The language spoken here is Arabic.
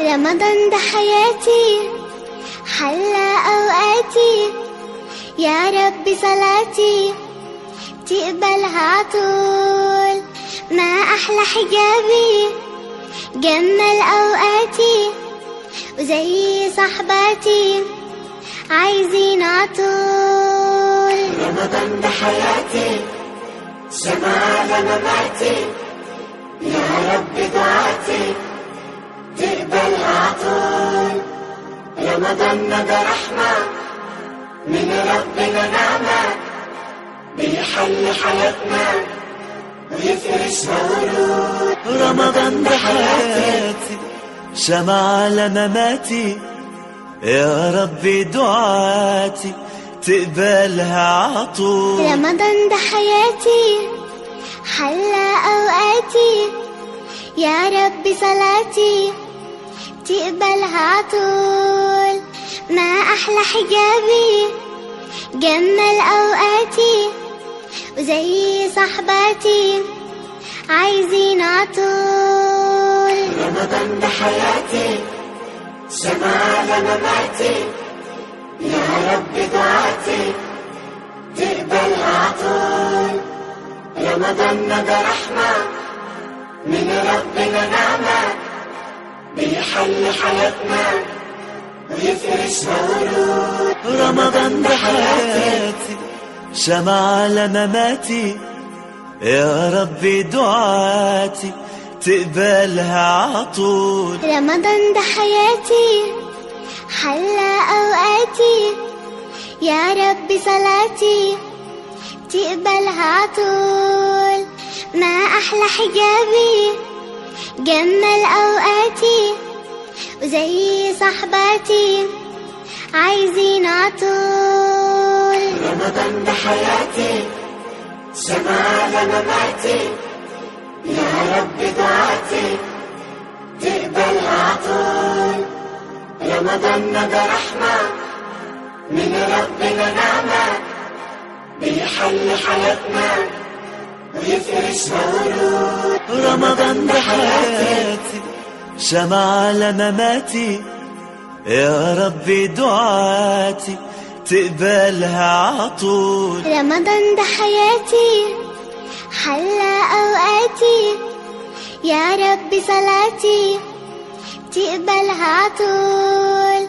رمضان ده حياتي، حلى أوقاتي، يا رب صلاتي تقبلها عطول. ما أحلى حجابي جمل أوقاتي، وزي صحباتي عايزين عطول. رمضان ده حياتي، شمعة مماتي، يا رب دعاتي تقبلها عطول. رمضان ده رحمة من ربنا، نعمة بيحل حياتنا ويفرشها ورود. رمضان ده حياتي، شمعة على مماتي، يا ربي دعاتي تقبلها عطول. رمضان ده حياتي، حلى أوقاتي، يا رب صلاتي تقبلها عطول. ما أحلى حجابي جمل أوقاتي، وزي صحباتي عايزين عطول. رمضان ده حياتي، شمعة مماتي، يا رب دعاتي تقبلها عطول. رمضان ده رحمة من ربنا، نعمة بيحل حياتنا ويفرشها ورود. رمضان ده حياتي، شمعة على مماتي، يا ربي دعاتي تقبلها عطول. رمضان ده حياتي، حلى أوقاتي، يا رب صلاتي تقبلها عطول. ما أحلى حجابي جمل أوقاتي، وزي صحباتي عايزين عطول. رمضان ده حياتي، شمعة مماتي، يا رب دعاتي تقبلها عطول. رمضان ده رحمة من ربنا، نعمة بيحل حياتنا ويفرشها ورود. رمضان ده حياتي، شمعة على مماتي، يا ربي دعاتي تقبلها عطول. رمضان ده حياتي، حلى أوقاتي، يا رب صلاتي تقبلها عطول.